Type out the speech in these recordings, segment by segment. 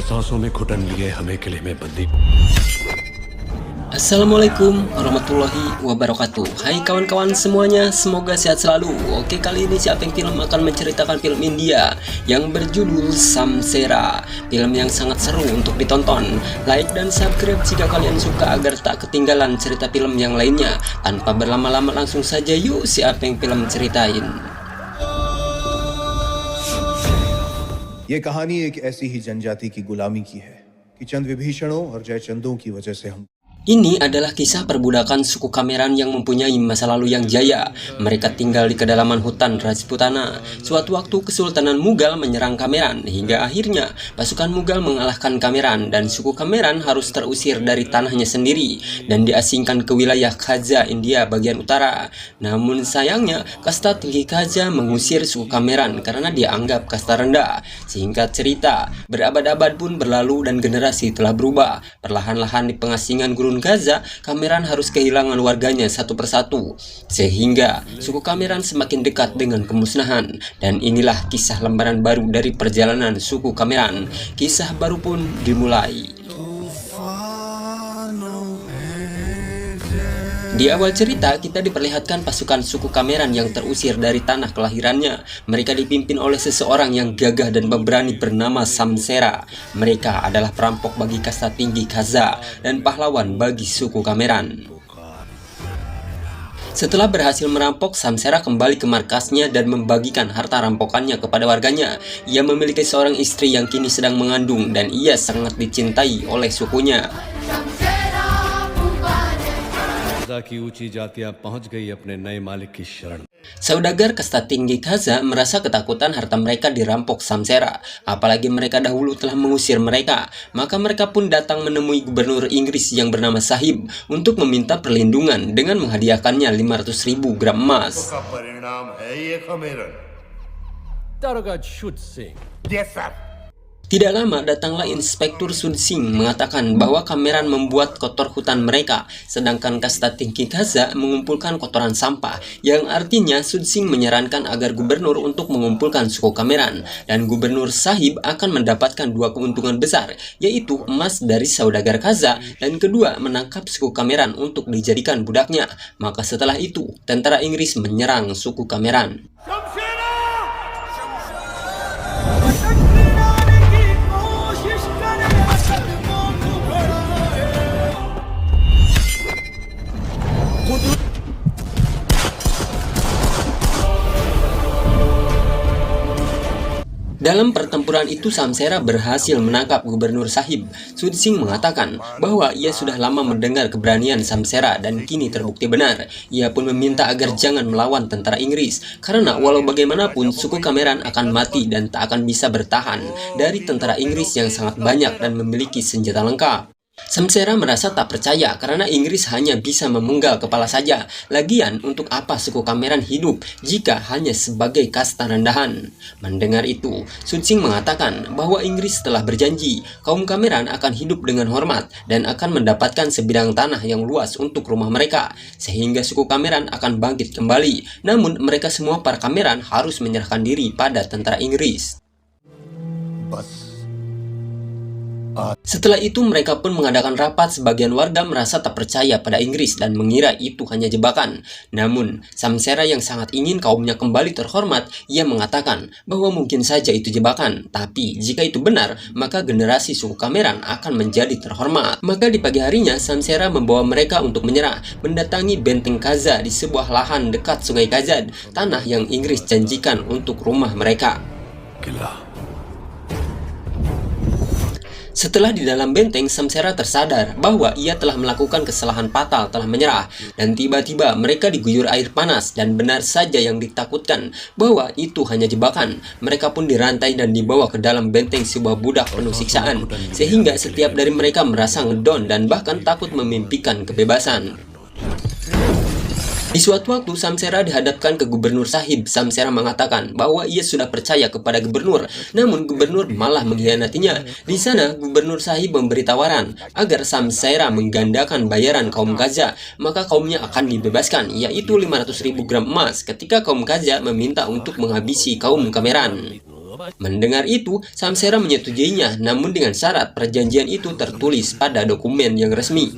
सांसों में घुटन लिए हमें किले में बंदी। Assalamualaikum warahmatullahi wabarakatuh. Hai kawan-kawan semuanya, semoga sehat selalu. Oke, kali ini si Apeng Film akan menceritakan film India yang berjudul Samsera. Film yang sangat seru untuk ditonton. Like dan subscribe jika kalian suka agar tak ketinggalan cerita film yang lainnya. Tanpa berlama-lama langsung saja yuk si Apeng Film ceritain. ये कहानी एक ऐसी ही जनजाति की गुलामी की है कि चंद विभीषणों और जयचंदों की वजह से हम Ini adalah kisah perbudakan suku Kameran yang mempunyai masa lalu yang jaya. Mereka tinggal di kedalaman hutan Rajputana. Suatu waktu Kesultanan Mughal menyerang Kameran, hingga akhirnya pasukan Mughal mengalahkan Kameran dan suku Kameran harus terusir dari tanahnya sendiri dan diasingkan ke wilayah Khaza, India bagian utara. Namun sayangnya kasta tinggi Khaza mengusir suku Kameran karena dianggap kasta rendah. Singkat cerita, berabad-abad pun berlalu dan generasi telah berubah. Perlahan-lahan di pengasingan gurun Gaza, Kameran harus kehilangan warganya satu persatu, sehingga suku Kameran semakin dekat dengan kemusnahan. Dan inilah kisah lembaran baru dari perjalanan suku Kameran. Kisah baru pun dimulai. Di awal cerita, kita diperlihatkan pasukan suku Kameran yang terusir dari tanah kelahirannya. Mereka dipimpin oleh seseorang yang gagah dan pemberani bernama Samsera. Mereka adalah perampok bagi kasta tinggi Khaza dan pahlawan bagi suku Kameran. Setelah berhasil merampok, Samsera kembali ke markasnya dan membagikan harta rampokannya kepada warganya. Ia memiliki seorang istri yang kini sedang mengandung dan ia sangat dicintai oleh sukunya. Saudagar kasta tinggi Khaza merasa ketakutan harta mereka dirampok Samsera, apalagi mereka dahulu telah mengusir mereka. Maka mereka pun datang menemui gubernur Inggris yang bernama Sahib untuk meminta perlindungan dengan menghadiahkannya 500.000 gram emas. Tidak lama datanglah Inspektur Sud Singh mengatakan bahwa Kameran membuat kotor hutan mereka, sedangkan kasta tinggi Khaza mengumpulkan kotoran sampah, yang artinya Sud Singh menyarankan agar gubernur untuk mengumpulkan suku Kameran, dan gubernur Sahib akan mendapatkan dua keuntungan besar, yaitu emas dari saudagar Khaza, dan kedua menangkap suku Kameran untuk dijadikan budaknya. Maka setelah itu, tentara Inggris menyerang suku Kameran. Dalam pertempuran itu Samsera berhasil menangkap gubernur Sahib. Sud Singh mengatakan bahwa ia sudah lama mendengar keberanian Samsera dan kini terbukti benar. Ia pun meminta agar jangan melawan tentara Inggris, karena walau bagaimanapun suku Kameran akan mati dan tak akan bisa bertahan dari tentara Inggris yang sangat banyak dan memiliki senjata lengkap. Samsera merasa tak percaya karena Inggris hanya bisa memenggal kepala saja. Lagian untuk apa suku Kameran hidup jika hanya sebagai kasta rendahan? Mendengar itu, Sud Singh mengatakan bahwa Inggris telah berjanji kaum Kameran akan hidup dengan hormat dan akan mendapatkan sebidang tanah yang luas untuk rumah mereka, sehingga suku Kameran akan bangkit kembali. Namun mereka semua para Kameran harus menyerahkan diri pada tentara Inggris. Setelah itu mereka pun mengadakan rapat. Sebagian warga merasa tak percaya pada Inggris dan mengira itu hanya jebakan. Namun Samsera yang sangat ingin kaumnya kembali terhormat, ia mengatakan bahwa mungkin saja itu jebakan, tapi jika itu benar maka generasi suku Kameran akan menjadi terhormat. Maka di pagi harinya Samsera membawa mereka untuk menyerah, mendatangi benteng Khaza di sebuah lahan dekat sungai Khazad, tanah yang Inggris janjikan untuk rumah mereka. Setelah di dalam benteng, Samsera tersadar bahwa ia telah melakukan kesalahan fatal, telah menyerah. Dan tiba-tiba mereka diguyur air panas, dan benar saja yang ditakutkan bahwa itu hanya jebakan. Mereka pun dirantai dan dibawa ke dalam benteng sebuah budak penuh siksaan, sehingga setiap dari mereka merasa ngedon dan bahkan takut memimpikan kebebasan. Di suatu waktu Samsera dihadapkan ke gubernur Sahib. Samsera mengatakan bahwa ia sudah percaya kepada gubernur, namun gubernur malah mengkhianatinya. Di sana gubernur Sahib memberi tawaran agar Samsera menggandakan bayaran kaum Khaza, maka kaumnya akan dibebaskan, yaitu 500.000 gram emas ketika kaum Khaza meminta untuk menghabisi kaum Kameran. Mendengar itu, Samsera menyetujuinya, namun dengan syarat perjanjian itu tertulis pada dokumen yang resmi.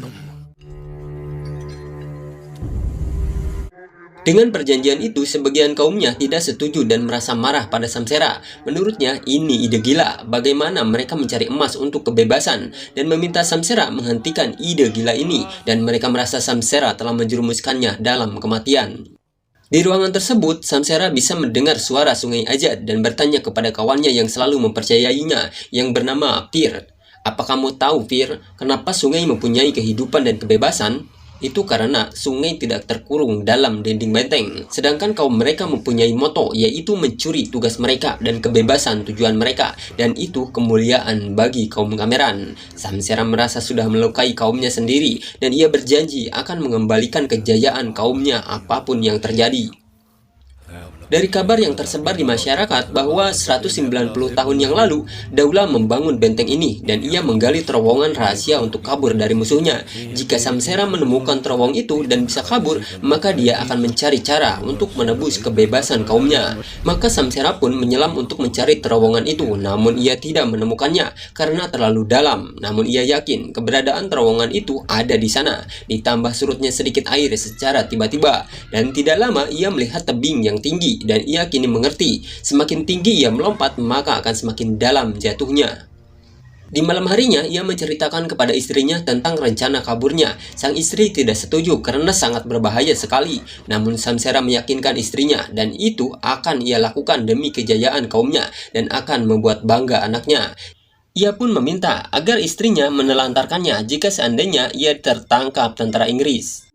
Dengan perjanjian itu, sebagian kaumnya tidak setuju dan merasa marah pada Samsera. Menurutnya, ini ide gila. Bagaimana mereka mencari emas untuk kebebasan dan meminta Samsera menghentikan ide gila ini, dan mereka merasa Samsera telah menjerumuskannya dalam kematian. Di ruangan tersebut, Samsera bisa mendengar suara Sungai Ajat dan bertanya kepada kawannya yang selalu mempercayainya, yang bernama Fir. "Apa kamu tahu, Fir, kenapa sungai mempunyai kehidupan dan kebebasan? Itu karena sungai tidak terkurung dalam dinding benteng. Sedangkan kaum mereka mempunyai moto, yaitu mencuri tugas mereka dan kebebasan tujuan mereka. Dan itu kemuliaan bagi kaum Kameran." Samsera merasa sudah melukai kaumnya sendiri, dan ia berjanji akan mengembalikan kejayaan kaumnya apapun yang terjadi. Dari kabar yang tersebar di masyarakat bahwa 190 tahun yang lalu, Daulah membangun benteng ini dan ia menggali terowongan rahasia untuk kabur dari musuhnya. Jika Samsera menemukan terowong itu dan bisa kabur, maka dia akan mencari cara untuk menebus kebebasan kaumnya. Maka Samsera pun menyelam untuk mencari terowongan itu, namun ia tidak menemukannya karena terlalu dalam. Namun ia yakin keberadaan terowongan itu ada di sana. Ditambah surutnya sedikit air secara tiba-tiba, dan tidak lama ia melihat tebing yang tinggi. Dan ia kini mengerti, semakin tinggi ia melompat, maka akan semakin dalam jatuhnya. Di malam harinya, ia menceritakan kepada istrinya tentang rencana kaburnya. Sang istri tidak setuju karena sangat berbahaya sekali. Namun Samsera meyakinkan istrinya, dan itu akan ia lakukan demi kejayaan kaumnya dan akan membuat bangga anaknya. Ia pun meminta agar istrinya menelantarkannya jika seandainya ia tertangkap tentara Inggris.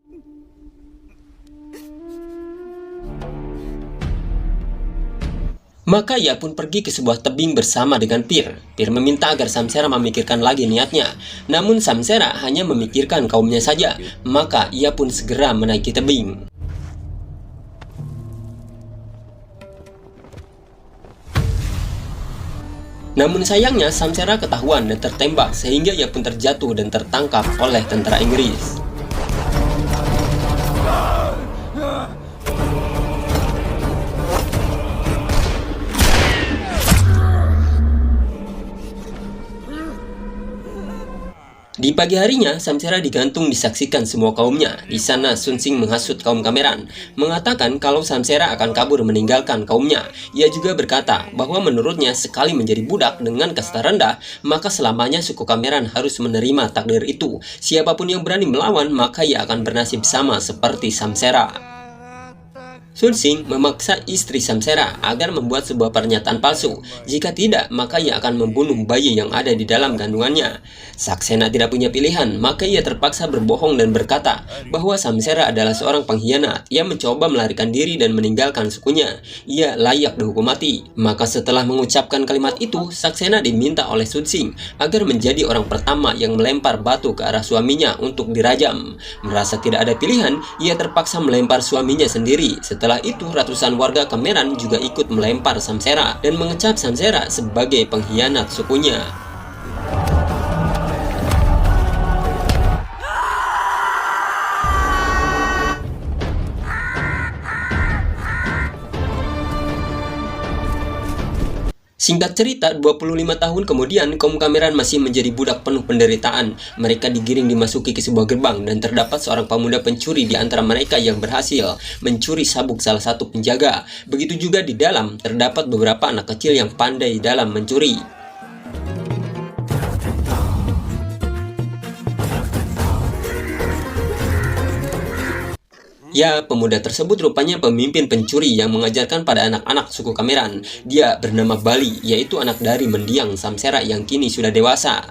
Maka ia pun pergi ke sebuah tebing bersama dengan Fir. Fir meminta agar Samsera memikirkan lagi niatnya. Namun Samsera hanya memikirkan kaumnya saja. Maka ia pun segera menaiki tebing. Namun sayangnya Samsera ketahuan dan tertembak, sehingga ia pun terjatuh dan tertangkap oleh tentara Inggris. Di pagi harinya, Samsera digantung disaksikan semua kaumnya. Di sana, Sun Xing menghasut kaum Kameran, mengatakan kalau Samsera akan kabur meninggalkan kaumnya. Ia juga berkata bahwa menurutnya sekali menjadi budak dengan kasta rendah, maka selamanya suku Kameran harus menerima takdir itu. Siapapun yang berani melawan, maka ia akan bernasib sama seperti Samsera. Sun Xing memaksa istri Samsera agar membuat sebuah pernyataan palsu. Jika tidak, maka ia akan membunuh bayi yang ada di dalam kandungannya. Saksena tidak punya pilihan, maka ia terpaksa berbohong dan berkata bahwa Samsera adalah seorang pengkhianat. Ia mencoba melarikan diri dan meninggalkan sukunya. Ia layak dihukum mati. Maka setelah mengucapkan kalimat itu, Saksena diminta oleh Sun Xing agar menjadi orang pertama yang melempar batu ke arah suaminya untuk dirajam. Merasa tidak ada pilihan, ia terpaksa melempar suaminya sendiri. Setelah itu, ratusan warga Kameran juga ikut melempar Samsera dan mengecap Samsera sebagai pengkhianat sukunya. Singkat cerita, 25 tahun kemudian, kaum Kameran masih menjadi budak penuh penderitaan. Mereka digiring dimasuki ke sebuah gerbang dan terdapat seorang pemuda pencuri di antara mereka yang berhasil mencuri sabuk salah satu penjaga. Begitu juga di dalam, terdapat beberapa anak kecil yang pandai dalam mencuri. Ya, pemuda tersebut rupanya pemimpin pencuri yang mengajarkan pada anak-anak suku Kameran. Dia bernama Bali, yaitu anak dari mendiang Samsera yang kini sudah dewasa.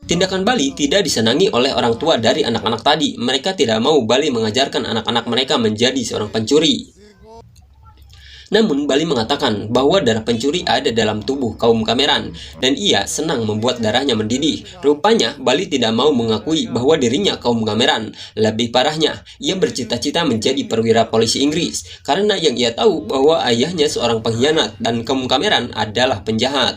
Tindakan Bali tidak disenangi oleh orang tua dari anak-anak tadi. Mereka tidak mau Bali mengajarkan anak-anak mereka menjadi seorang pencuri. Namun Bali mengatakan bahwa darah pencuri ada dalam tubuh kaum Kameran dan ia senang membuat darahnya mendidih. Rupanya Bali tidak mau mengakui bahwa dirinya kaum Kameran. Lebih parahnya, ia bercita-cita menjadi perwira polisi Inggris karena yang ia tahu bahwa ayahnya seorang pengkhianat dan kaum Kameran adalah penjahat.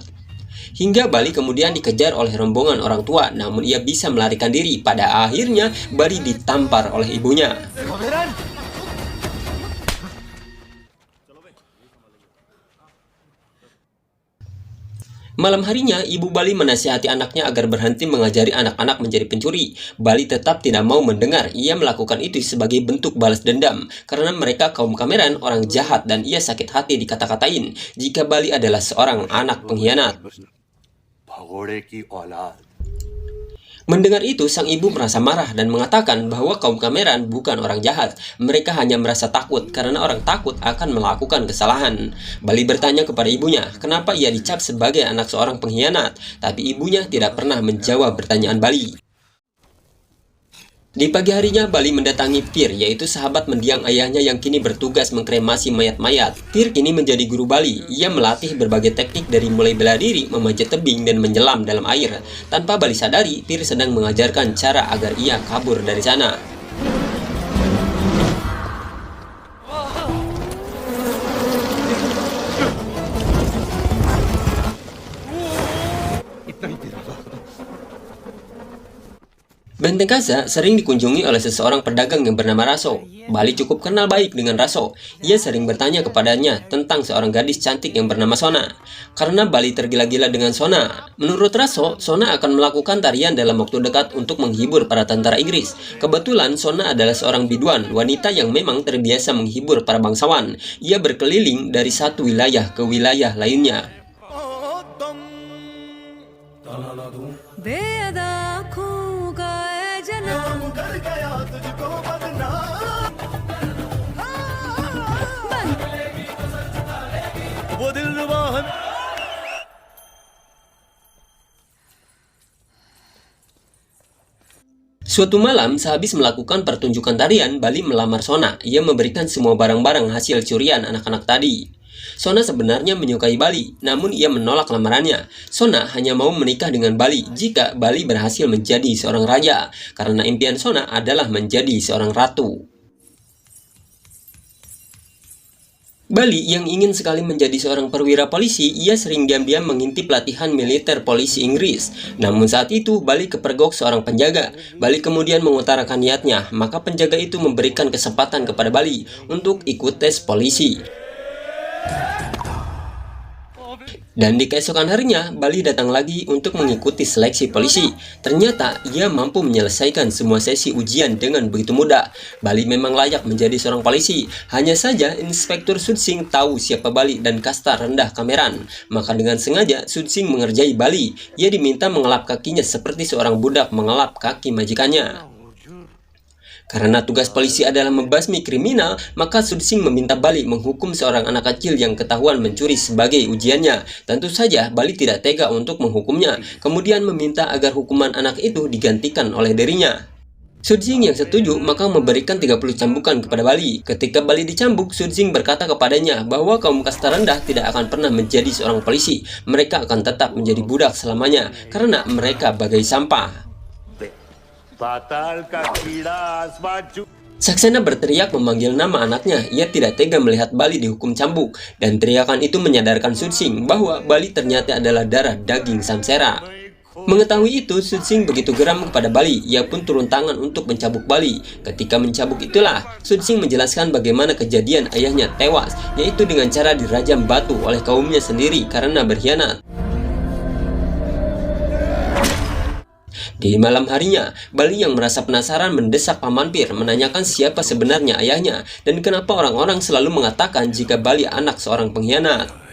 Hingga Bali kemudian dikejar oleh rombongan orang tua, namun ia bisa melarikan diri. Pada akhirnya Bali ditampar oleh ibunya. Malam harinya, ibu Bali menasihati anaknya agar berhenti mengajari anak-anak menjadi pencuri. Bali tetap tidak mau mendengar. Ia melakukan itu sebagai bentuk balas dendam karena mereka kaum Kameran orang jahat dan ia sakit hati dikata-katain jika Bali adalah seorang anak pengkhianat. Mendengar itu, sang ibu merasa marah dan mengatakan bahwa kaum Kameran bukan orang jahat. Mereka hanya merasa takut karena orang takut akan melakukan kesalahan. Bali bertanya kepada ibunya, kenapa ia dicap sebagai anak seorang pengkhianat. Tapi ibunya tidak pernah menjawab pertanyaan Bali. Di pagi harinya, Bali mendatangi Pir, yaitu sahabat mendiang ayahnya yang kini bertugas mengkremasi mayat-mayat. Pir kini menjadi guru Bali. Ia melatih berbagai teknik dari mulai bela diri, memanjat tebing, dan menyelam dalam air. Tanpa Bali sadari, Pir sedang mengajarkan cara agar ia kabur dari sana. Benteng Kaza sering dikunjungi oleh seseorang pedagang yang bernama Raso. Bali cukup kenal baik dengan Raso. Ia sering bertanya kepadanya tentang seorang gadis cantik yang bernama Sona. Karena Bali tergila-gila dengan Sona. Menurut Raso, Sona akan melakukan tarian dalam waktu dekat untuk menghibur para tentara Inggris. Kebetulan Sona adalah seorang biduan, wanita yang memang terbiasa menghibur para bangsawan. Ia berkeliling dari satu wilayah ke wilayah lainnya. Suatu malam, sehabis melakukan pertunjukan tarian, Bali melamar Sona. Ia memberikan semua barang-barang hasil curian anak-anak tadi. Sona sebenarnya menyukai Bali, namun ia menolak lamarannya. Sona hanya mau menikah dengan Bali jika Bali berhasil menjadi seorang raja, karena impian Sona adalah menjadi seorang ratu. Bali yang ingin sekali menjadi seorang perwira polisi, ia sering diam-diam mengintip pelatihan militer polisi Inggris. Namun saat itu, Bali kepergok seorang penjaga. Bali kemudian mengutarakan niatnya, maka penjaga itu memberikan kesempatan kepada Bali untuk ikut tes polisi. Dan di keesokan harinya, Bali datang lagi untuk mengikuti seleksi polisi. Ternyata, ia mampu menyelesaikan semua sesi ujian dengan begitu mudah. Bali memang layak menjadi seorang polisi. Hanya saja, Inspektur Sudsing tahu siapa Bali dan kasta rendah Kameran. Maka dengan sengaja, Sudsing mengerjai Bali. Ia diminta mengelap kakinya seperti seorang budak mengelap kaki majikannya. Karena tugas polisi adalah membasmi kriminal, maka Sudsing meminta Bali menghukum seorang anak kecil yang ketahuan mencuri sebagai ujiannya. Tentu saja Bali tidak tega untuk menghukumnya, kemudian meminta agar hukuman anak itu digantikan oleh dirinya. Sudsing yang setuju maka memberikan 30 cambukan kepada Bali. Ketika Bali dicambuk, Sudsing berkata kepadanya bahwa kaum kasta rendah tidak akan pernah menjadi seorang polisi. Mereka akan tetap menjadi budak selamanya karena mereka bagai sampah. Saksena berteriak memanggil nama anaknya. Ia tidak tega melihat Bali dihukum cambuk, dan teriakan itu menyadarkan Sudsing bahwa Bali ternyata adalah darah daging Samsera. Mengetahui itu, Sudsing begitu geram kepada Bali. Ia pun turun tangan untuk mencambuk Bali. Ketika mencambuk itulah, Sudsing menjelaskan bagaimana kejadian ayahnya tewas, yaitu dengan cara dirajam batu oleh kaumnya sendiri karena berkhianat. Di malam harinya, Bali yang merasa penasaran mendesak Paman Pir menanyakan siapa sebenarnya ayahnya dan kenapa orang-orang selalu mengatakan jika Bali anak seorang pengkhianat.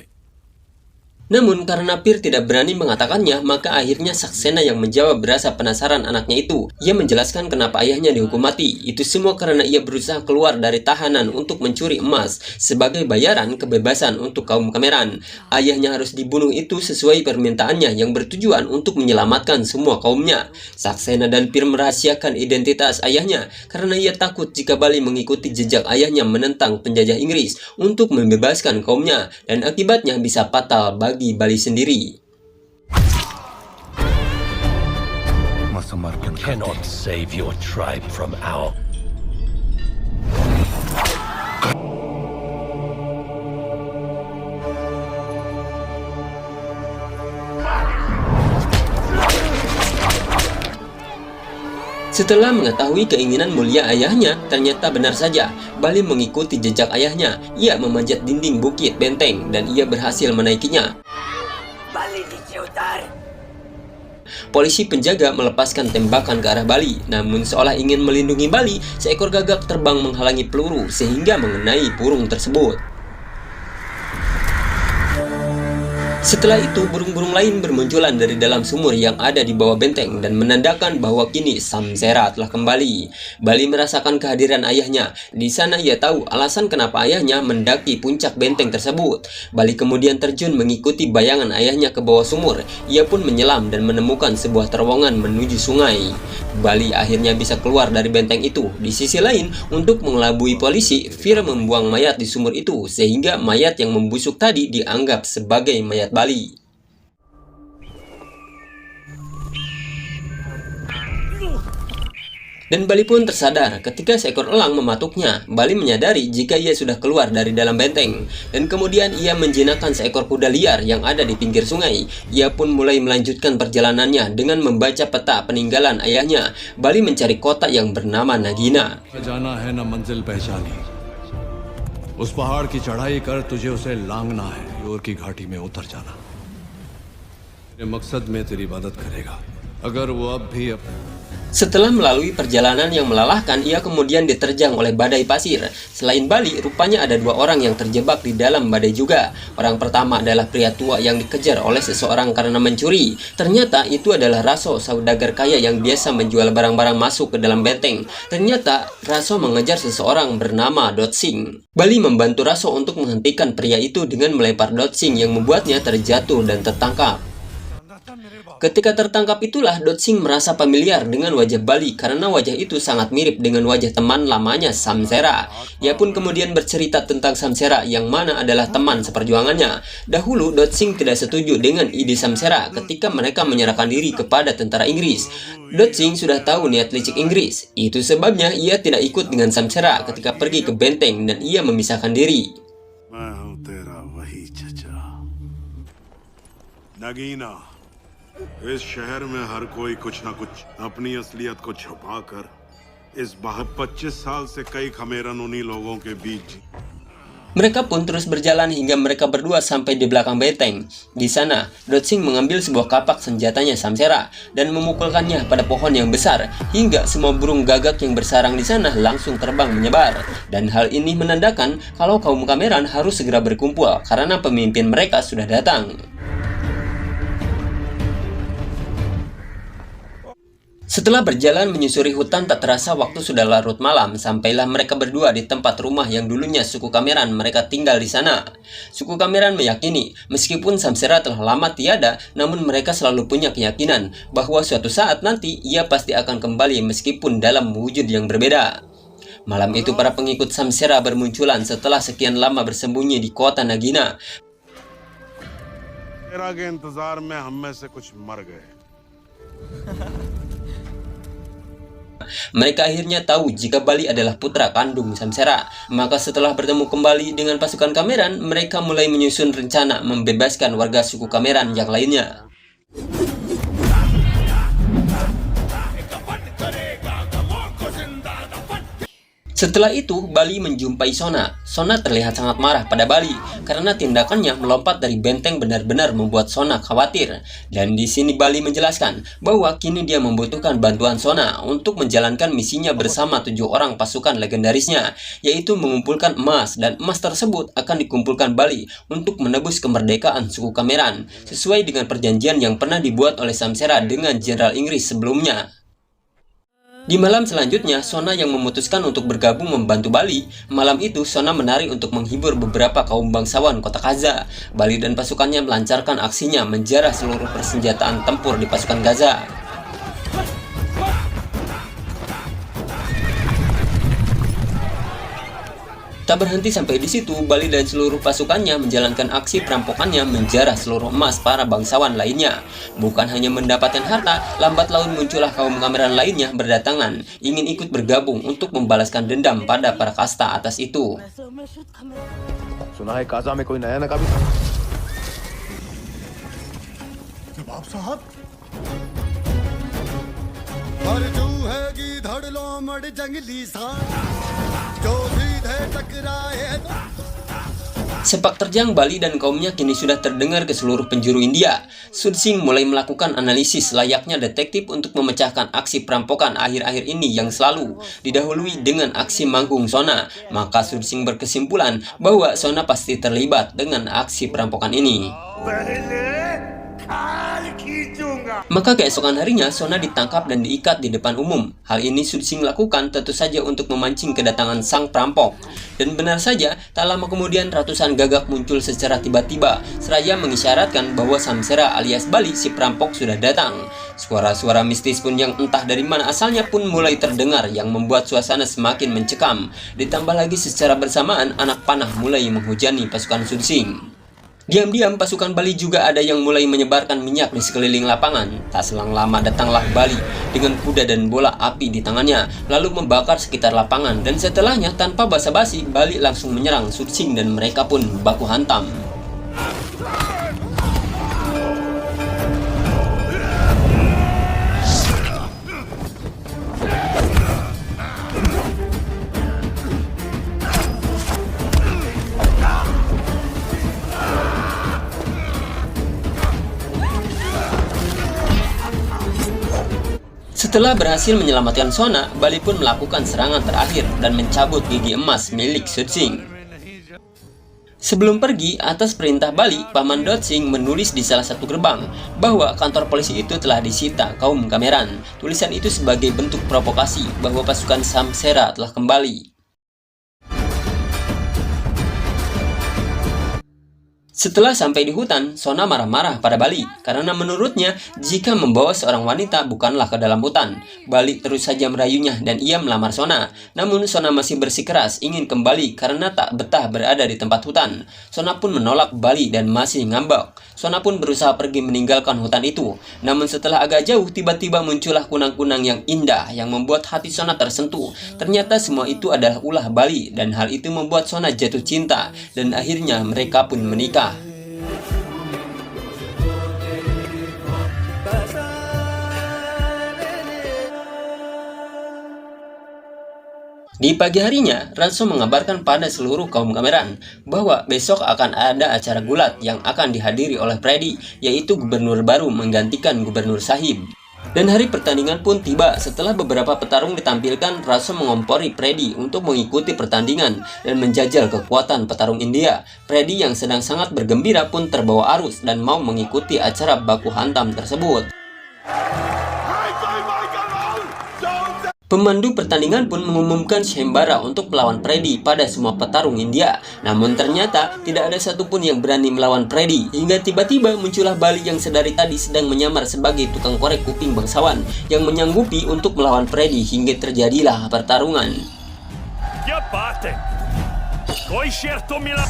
Namun karena Pir tidak berani mengatakannya, maka akhirnya Saksena yang menjawab berasa penasaran anaknya itu. Ia menjelaskan kenapa ayahnya dihukum mati. Itu semua karena ia berusaha keluar dari tahanan untuk mencuri emas sebagai bayaran kebebasan untuk kaum Kameran. Ayahnya harus dibunuh itu sesuai permintaannya yang bertujuan untuk menyelamatkan semua kaumnya. Saksena dan Pir merahasiakan identitas ayahnya karena ia takut jika Bali mengikuti jejak ayahnya menentang penjajah Inggris untuk membebaskan kaumnya, dan akibatnya bisa fatal bagi Bali sendiri. Cannot save your tribe from our... Setelah mengetahui keinginan mulia ayahnya, ternyata benar saja, Bali mengikuti jejak ayahnya. Ia memanjat dinding bukit benteng dan ia berhasil menaikinya. Polisi penjaga melepaskan tembakan ke arah Bali, namun seolah ingin melindungi Bali, seekor gagak terbang menghalangi peluru sehingga mengenai burung tersebut. Setelah itu, burung-burung lain bermunculan dari dalam sumur yang ada di bawah benteng dan menandakan bahwa kini Samsera telah kembali. Bali merasakan kehadiran ayahnya. Di sana ia tahu alasan kenapa ayahnya mendaki puncak benteng tersebut. Bali kemudian terjun mengikuti bayangan ayahnya ke bawah sumur. Ia pun menyelam dan menemukan sebuah terowongan menuju sungai. Bali akhirnya bisa keluar dari benteng itu. Di sisi lain, untuk mengelabui polisi, Fir membuang mayat di sumur itu sehingga mayat yang membusuk tadi dianggap sebagai mayat Bali. Dan Bali pun tersadar ketika seekor elang mematuknya. Bali menyadari jika ia sudah keluar dari dalam benteng. Dan kemudian ia menjinakkan seekor kuda liar yang ada di pinggir sungai. Ia pun mulai melanjutkan perjalanannya dengan membaca peta peninggalan ayahnya. Bali mencari kota yang bernama Nagina. जाना है ना मंजिल पहचानी उस पहाड़ की चढ़ाई कर तुझे उसे लांघना है योर की घाटी में उतर जाना तेरे मकसद में तेरी इबादत करेगा अगर वो अब भी Setelah melalui perjalanan yang melelahkan, ia kemudian diterjang oleh badai pasir. Selain Bali, rupanya ada dua orang yang terjebak di dalam badai juga. Orang pertama adalah pria tua yang dikejar oleh seseorang karena mencuri. Ternyata itu adalah Raso, saudagar kaya yang biasa menjual barang-barang masuk ke dalam benteng. Ternyata Raso mengejar seseorang bernama Dotsing. Bali membantu Raso untuk menghentikan pria itu dengan melempar Dotsing yang membuatnya terjatuh dan tertangkap. Ketika tertangkap itulah Dotsing merasa familiar dengan wajah Bali karena wajah itu sangat mirip dengan wajah teman lamanya Samsera. Ia pun kemudian bercerita tentang Samsera yang mana adalah teman seperjuangannya. Dahulu Dotsing tidak setuju dengan ide Samsera ketika mereka menyerahkan diri kepada tentara Inggris. Dotsing sudah tahu niat licik Inggris. Itu sebabnya ia tidak ikut dengan Samsera ketika pergi ke benteng dan ia memisahkan diri. Nagina इस शहर में हर कोई कुछ ना कुछ अपनी असलियत को छुपाकर इस 25 साल से कई खमेरन उन्हीं लोगों के बीच Mereka pun terus berjalan hingga mereka berdua sampai di belakang benteng. Di sana, Dotsing mengambil sebuah kapak senjatanya Samsera dan memukulkannya pada pohon yang besar hingga semua burung gagak yang bersarang di sana langsung terbang menyebar. Dan hal ini menandakan kalau kaum Kameran harus segera berkumpul karena pemimpin mereka sudah datang. Setelah berjalan menyusuri hutan tak terasa waktu sudah larut malam. Sampailah mereka berdua di tempat rumah yang dulunya suku Kameran mereka tinggal di sana. Suku Kameran meyakini meskipun Samsera telah lama tiada, namun mereka selalu punya keyakinan bahwa suatu saat nanti ia pasti akan kembali meskipun dalam wujud yang berbeda. Malam itu para pengikut Samsera bermunculan setelah sekian lama bersembunyi di kota Nagina. Mereka akhirnya tahu jika Bali adalah putra kandung Samsera. Maka setelah bertemu kembali dengan pasukan Kameran, mereka mulai menyusun rencana membebaskan warga suku Kameran yang lainnya. Setelah itu, Bali menjumpai Sona. Sona terlihat sangat marah pada Bali karena tindakannya melompat dari benteng benar-benar membuat Sona khawatir. Dan di sini Bali menjelaskan bahwa kini dia membutuhkan bantuan Sona untuk menjalankan misinya bersama 7 orang pasukan legendarisnya, yaitu mengumpulkan emas, dan emas tersebut akan dikumpulkan Bali untuk menebus kemerdekaan suku Kameran, sesuai dengan perjanjian yang pernah dibuat oleh Samsera dengan Jenderal Inggris sebelumnya. Di malam selanjutnya, Sona yang memutuskan untuk bergabung membantu Bali. Malam itu, Sona menari untuk menghibur beberapa kaum bangsawan kota Gaza. Bali dan pasukannya melancarkan aksinya menjarah seluruh persenjataan tempur di pasukan Gaza. Tak berhenti sampai di situ, Bali dan seluruh pasukannya menjalankan aksi perampokannya menjarah seluruh emas para bangsawan lainnya. Bukan hanya mendapatkan harta, lambat laun muncullah kaum Kameran lainnya berdatangan, ingin ikut bergabung untuk membalaskan dendam pada para kasta atas itu. सुना है काजा में कोई नया नकाबी नवाब साहब हर है की धड़ लो मड़ जंगली सा जो सीधे टकराए Sepak terjang Bali dan kaumnya kini sudah terdengar ke seluruh penjuru India. Sudsing mulai melakukan analisis layaknya detektif untuk memecahkan aksi perampokan akhir-akhir ini yang selalu didahului dengan aksi manggung Sona. Maka Sudsing berkesimpulan bahwa Sona pasti terlibat dengan aksi perampokan ini. Maka keesokan harinya Sona ditangkap dan diikat di depan umum. Hal ini Sudsing lakukan tentu saja untuk memancing kedatangan sang perampok. Dan benar saja, tak lama kemudian ratusan gagak muncul secara tiba-tiba, seraya mengisyaratkan bahwa Samsera alias Bali si perampok sudah datang. Suara-suara mistis pun yang entah dari mana asalnya pun mulai terdengar yang membuat suasana semakin mencekam. Ditambah lagi secara bersamaan anak panah mulai menghujani pasukan Sudsing. Diam-diam pasukan Bali juga ada yang mulai menyebarkan minyak di sekeliling lapangan. Tak selang lama datanglah Bali dengan kuda dan bola api di tangannya, lalu membakar sekitar lapangan. Dan setelahnya tanpa basa-basi Bali langsung menyerang Sudsing dan mereka pun baku hantam. Setelah berhasil menyelamatkan Sona, Bali pun melakukan serangan terakhir dan mencabut gigi emas milik Sudsing. Sebelum pergi, atas perintah Bali, Paman Dotsing menulis di salah satu gerbang bahwa kantor polisi itu telah disita kaum Kameran. Tulisan itu sebagai bentuk provokasi bahwa pasukan Samsera telah kembali. Setelah sampai di hutan, Sona marah-marah pada Bali karena menurutnya jika membawa seorang wanita bukanlah ke dalam hutan. Bali terus saja merayunya dan ia melamar Sona. Namun Sona masih bersikeras ingin kembali karena tak betah berada di tempat hutan. Sona pun menolak Bali dan masih ngambek. Sona pun berusaha pergi meninggalkan hutan itu. Namun setelah agak jauh tiba-tiba muncullah kunang-kunang yang indah yang membuat hati Sona tersentuh. Ternyata semua itu adalah ulah Bali dan hal itu membuat Sona jatuh cinta dan akhirnya mereka pun menikah. Di pagi harinya, Ranso mengabarkan pada seluruh kaum Kameran bahwa besok akan ada acara gulat yang akan dihadiri oleh Freddy, yaitu gubernur baru menggantikan Gubernur Sahib. Dan hari pertandingan pun tiba. Setelah beberapa petarung ditampilkan, Ranso mengompori Freddy untuk mengikuti pertandingan dan menjajal kekuatan petarung India. Freddy yang sedang sangat bergembira pun terbawa arus dan mau mengikuti acara baku hantam tersebut. Pemandu pertandingan pun mengumumkan sayembara untuk melawan Freddy pada semua petarung India. Namun ternyata tidak ada satupun yang berani melawan Freddy. Hingga tiba-tiba muncullah Bali yang sedari tadi sedang menyamar sebagai tukang korek kuping bangsawan yang menyanggupi untuk melawan Freddy hingga terjadilah pertarungan. Ya parte. Koi certo mila.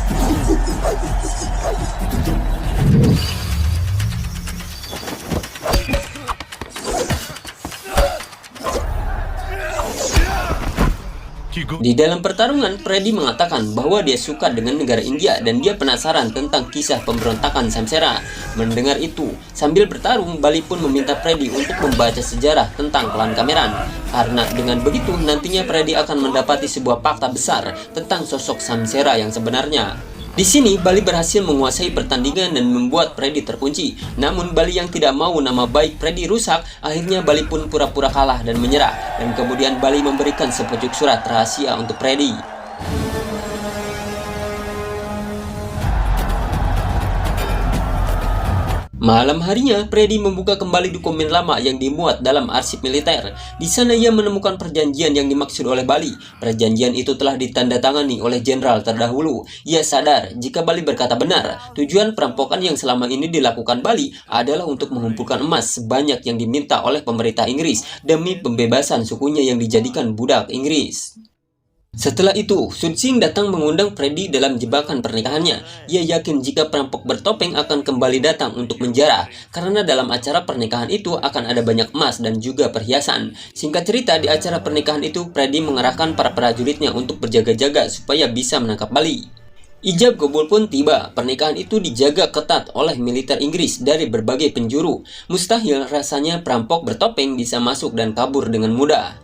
Di dalam pertarungan, Freddy mengatakan bahwa dia suka dengan negara India dan dia penasaran tentang kisah pemberontakan Samsera. Mendengar itu, sambil bertarung, Bali pun meminta Freddy untuk membaca sejarah tentang klan Kameran. Karena dengan begitu, nantinya Freddy akan mendapati sebuah fakta besar tentang sosok Samsera yang sebenarnya. Di sini, Bali berhasil menguasai pertandingan dan membuat Freddy terkunci. Namun, Bali yang tidak mau nama baik Freddy rusak, akhirnya Bali pun pura-pura kalah dan menyerah. Dan kemudian Bali memberikan sepucuk surat rahasia untuk Freddy. Malam harinya, Freddy membuka kembali dokumen lama yang dimuat dalam arsip militer. Di sana ia menemukan perjanjian yang dimaksud oleh Bali. Perjanjian itu telah ditandatangani oleh jenderal terdahulu. Ia sadar jika Bali berkata benar, tujuan perampokan yang selama ini dilakukan Bali adalah untuk mengumpulkan emas sebanyak yang diminta oleh pemerintah Inggris demi pembebasan sukunya yang dijadikan budak Inggris. Setelah itu, Sudsing datang mengundang Freddy dalam jebakan pernikahannya. Ia yakin jika perampok bertopeng akan kembali datang untuk menjarah, karena dalam acara pernikahan itu akan ada banyak emas dan juga perhiasan. Singkat cerita, di acara pernikahan itu, Freddy mengerahkan para prajuritnya untuk berjaga-jaga supaya bisa menangkap Bali. Ijab kabul pun tiba. Pernikahan itu dijaga ketat oleh militer Inggris dari berbagai penjuru. Mustahil rasanya perampok bertopeng bisa masuk dan kabur dengan mudah.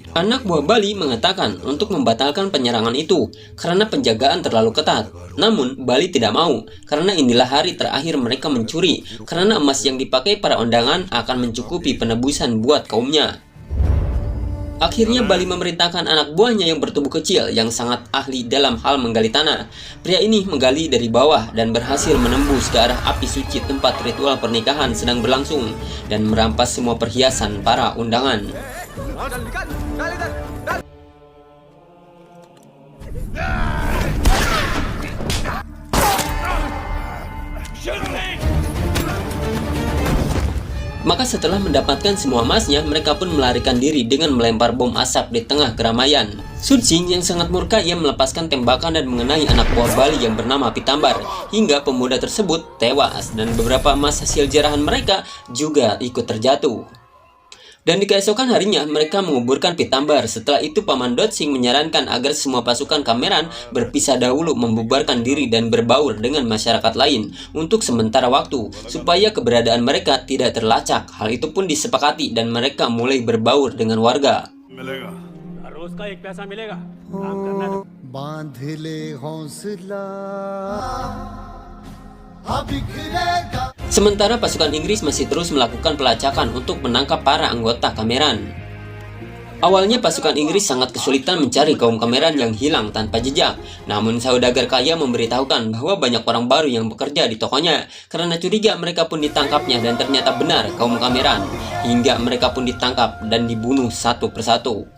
Anak buah Bali mengatakan untuk membatalkan penyerangan itu karena penjagaan terlalu ketat. Namun Bali tidak mau karena inilah hari terakhir mereka mencuri, karena emas yang dipakai para undangan akan mencukupi penebusan buat kaumnya. Akhirnya Bali memerintahkan anak buahnya yang bertubuh kecil yang sangat ahli dalam hal menggali tanah. Pria ini menggali dari bawah dan berhasil menembus ke arah api suci tempat ritual pernikahan sedang berlangsung dan merampas semua perhiasan para undangan. Maka setelah mendapatkan semua emasnya, mereka pun melarikan diri dengan melempar bom asap di tengah keramaian. Sudsing yang sangat murka, ia melepaskan tembakan dan mengenai anak buah Bali yang bernama Pitambar, hingga pemuda tersebut tewas dan beberapa emas hasil jarahan mereka juga ikut terjatuh. Dan di keesokan harinya mereka menguburkan Pitambar. Setelah itu Paman Dotsing menyarankan agar semua pasukan Kameran berpisah dahulu, membubarkan diri dan berbaur dengan masyarakat lain untuk sementara waktu supaya keberadaan mereka tidak terlacak. Hal itu pun disepakati dan mereka mulai berbaur dengan warga. Sementara pasukan Inggris masih terus melakukan pelacakan untuk menangkap para anggota Kameran. Awalnya pasukan Inggris sangat kesulitan mencari kaum Kameran yang hilang tanpa jejak. Namun saudagar kaya memberitahukan bahwa banyak orang baru yang bekerja di tokonya. Karena curiga, mereka pun ditangkapnya dan ternyata benar kaum Kameran. Hingga mereka pun ditangkap dan dibunuh satu persatu.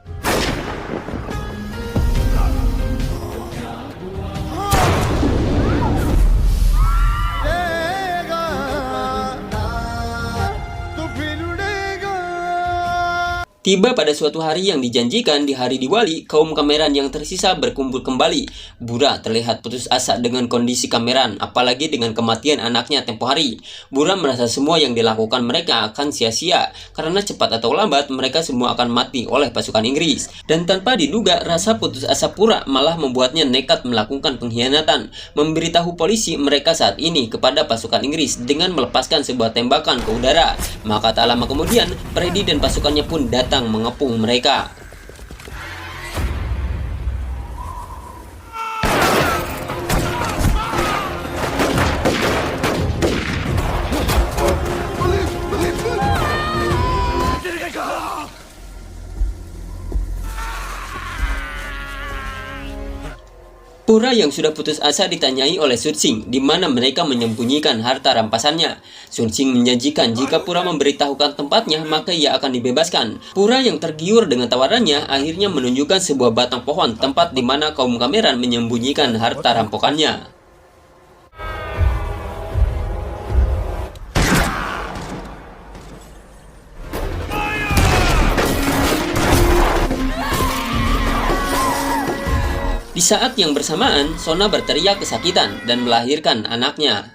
Tiba pada suatu hari yang dijanjikan di hari Diwali, kaum Kameran yang tersisa berkumpul kembali. Bura terlihat putus asa dengan kondisi Kameran, apalagi dengan kematian anaknya tempo hari. Bura merasa semua yang dilakukan mereka akan sia-sia, karena cepat atau lambat mereka semua akan mati oleh pasukan Inggris. Dan tanpa diduga, rasa putus asa Bura malah membuatnya nekat melakukan pengkhianatan, memberitahu polisi mereka saat ini kepada pasukan Inggris dengan melepaskan sebuah tembakan ke udara. Maka tak lama kemudian, Freddy dan pasukannya pun datang mengepung mereka. Pura yang sudah putus asa ditanyai oleh Sudsing di mana mereka menyembunyikan harta rampasannya. Sudsing menjanjikan jika Pura memberitahukan tempatnya maka ia akan dibebaskan. Pura yang tergiur dengan tawarannya akhirnya menunjukkan sebuah batang pohon tempat di mana kaum Kameran menyembunyikan harta rampokannya. Di saat yang bersamaan, Sona berteriak kesakitan dan melahirkan anaknya.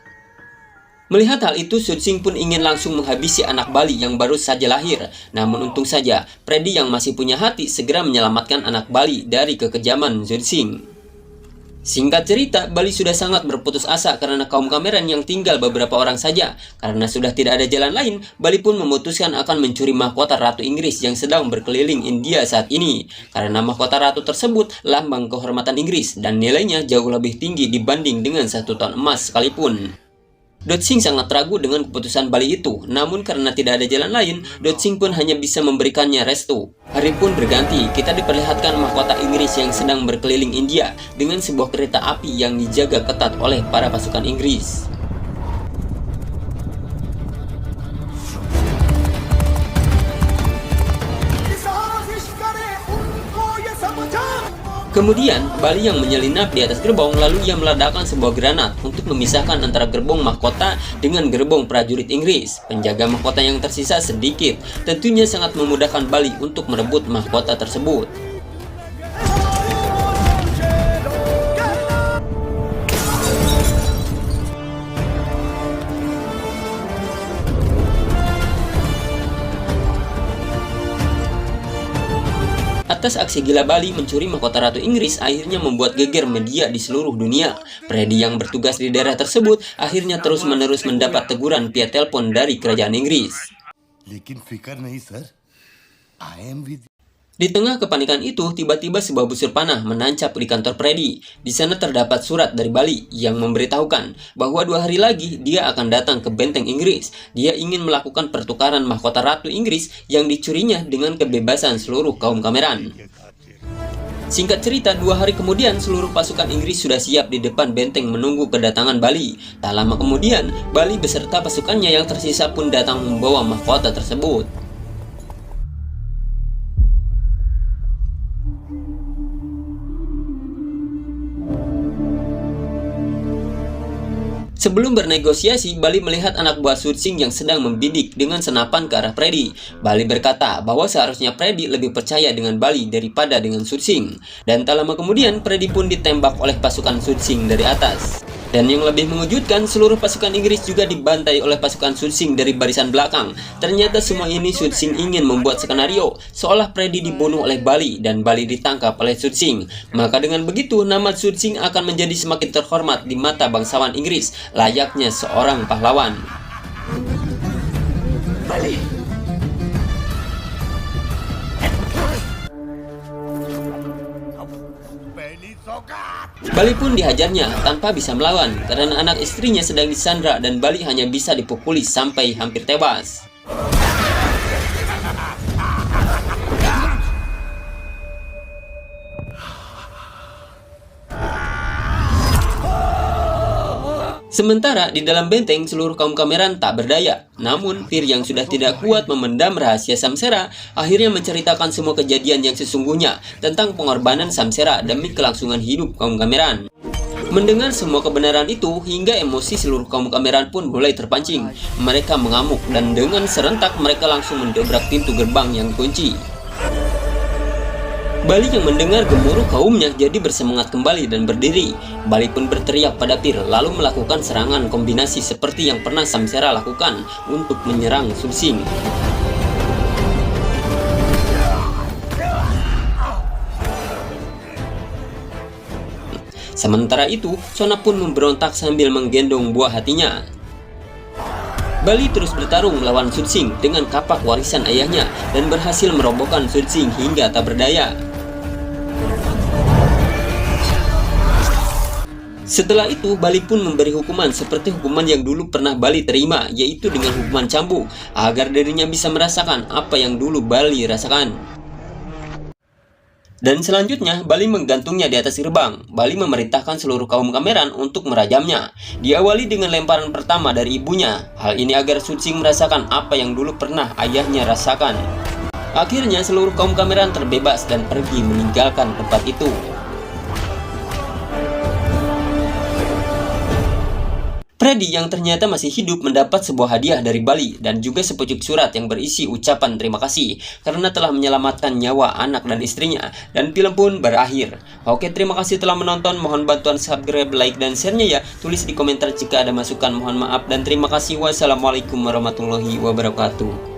Melihat hal itu, Sudsing pun ingin langsung menghabisi anak Bali yang baru saja lahir. Namun untung saja, Freddy yang masih punya hati segera menyelamatkan anak Bali dari kekejaman Sudsing. Singkat cerita, Bali sudah sangat berputus asa karena kaum Kameran yang tinggal beberapa orang saja. Karena sudah tidak ada jalan lain, Bali pun memutuskan akan mencuri mahkota Ratu Inggris yang sedang berkeliling India saat ini. Karena mahkota Ratu tersebut lambang kehormatan Inggris dan nilainya jauh lebih tinggi dibanding dengan 1 ton emas sekalipun. Dotsing sangat ragu dengan keputusan Bali itu, namun karena tidak ada jalan lain, Dotsing pun hanya bisa memberikannya restu. Hari pun berganti, kita diperlihatkan mahkota Inggris yang sedang berkeliling India dengan sebuah kereta api yang dijaga ketat oleh para pasukan Inggris. Kemudian, Bali yang menyelinap di atas gerbong lalu ia meledakkan sebuah granat untuk memisahkan antara gerbong mahkota dengan gerbong prajurit Inggris. Penjaga mahkota yang tersisa sedikit, tentunya sangat memudahkan Bali untuk merebut mahkota tersebut. Atas aksi gila Bali mencuri mahkota Ratu Inggris akhirnya membuat geger media di seluruh dunia. Freddy yang bertugas di daerah tersebut akhirnya terus-menerus mendapat teguran via telepon dari kerajaan Inggris. Di tengah kepanikan itu, tiba-tiba sebuah busur panah menancap di kantor Freddy. Di sana terdapat surat dari Bali yang memberitahukan bahwa 2 hari lagi dia akan datang ke benteng Inggris. Dia ingin melakukan pertukaran mahkota Ratu Inggris yang dicurinya dengan kebebasan seluruh kaum Cameron. Singkat cerita, 2 hari kemudian seluruh pasukan Inggris sudah siap di depan benteng menunggu kedatangan Bali. Tak lama kemudian, Bali beserta pasukannya yang tersisa pun datang membawa mahkota tersebut. Sebelum bernegosiasi, Bali melihat anak buah Su Xing yang sedang membidik dengan senapan ke arah Freddy. Bali berkata bahwa seharusnya Freddy lebih percaya dengan Bali daripada dengan Su Xing. Dan tak lama kemudian, Freddy pun ditembak oleh pasukan Su Xing dari atas. Dan yang lebih mengejutkan, seluruh pasukan Inggris juga dibantai oleh pasukan Su Xing dari barisan belakang. Ternyata semua ini Su Xing ingin membuat skenario seolah Freddy dibunuh oleh Bali dan Bali ditangkap oleh Su Xing. Maka dengan begitu, nama Su Xing akan menjadi semakin terhormat di mata bangsawan Inggris, layaknya seorang pahlawan. Bali. Bali pun dihajarnya tanpa bisa melawan karena anak istrinya sedang disandra dan Bali hanya bisa dipukuli sampai hampir tewas. Sementara di dalam benteng seluruh kaum Cameron tak berdaya. Namun Fir yang sudah tidak kuat memendam rahasia Samsera akhirnya menceritakan semua kejadian yang sesungguhnya tentang pengorbanan Samsera demi kelangsungan hidup kaum Cameron. Mendengar semua kebenaran itu, hingga emosi seluruh kaum Cameron pun mulai terpancing. Mereka mengamuk dan dengan serentak mereka langsung mendobrak pintu gerbang yang kunci. Bali yang mendengar gemuruh kaumnya jadi bersemangat kembali dan berdiri. Bali pun berteriak pada Fir lalu melakukan serangan kombinasi seperti yang pernah Samsera lakukan untuk menyerang Su Xing. Sementara itu, Sona pun memberontak sambil menggendong buah hatinya. Bali terus bertarung melawan Su Xing dengan kapak warisan ayahnya dan berhasil merobohkan Su Xing hingga tak berdaya. Setelah itu, Bali pun memberi hukuman seperti hukuman yang dulu pernah Bali terima, yaitu dengan hukuman cambuk, agar dirinya bisa merasakan apa yang dulu Bali rasakan. Dan selanjutnya, Bali menggantungnya di atas gerbang. Bali memerintahkan seluruh kaum Cameron untuk merajamnya. Diawali dengan lemparan pertama dari ibunya. Hal ini agar Su Xing merasakan apa yang dulu pernah ayahnya rasakan. Akhirnya, seluruh kaum Cameron terbebas dan pergi meninggalkan tempat itu. Freddy yang ternyata masih hidup mendapat sebuah hadiah dari Bali dan juga sepucuk surat yang berisi ucapan terima kasih karena telah menyelamatkan nyawa anak dan istrinya, dan film pun berakhir. Oke, terima kasih telah menonton, mohon bantuan subscribe, like, dan share-nya ya. Tulis di komentar jika ada masukan, mohon maaf dan terima kasih. Wassalamualaikum warahmatullahi wabarakatuh.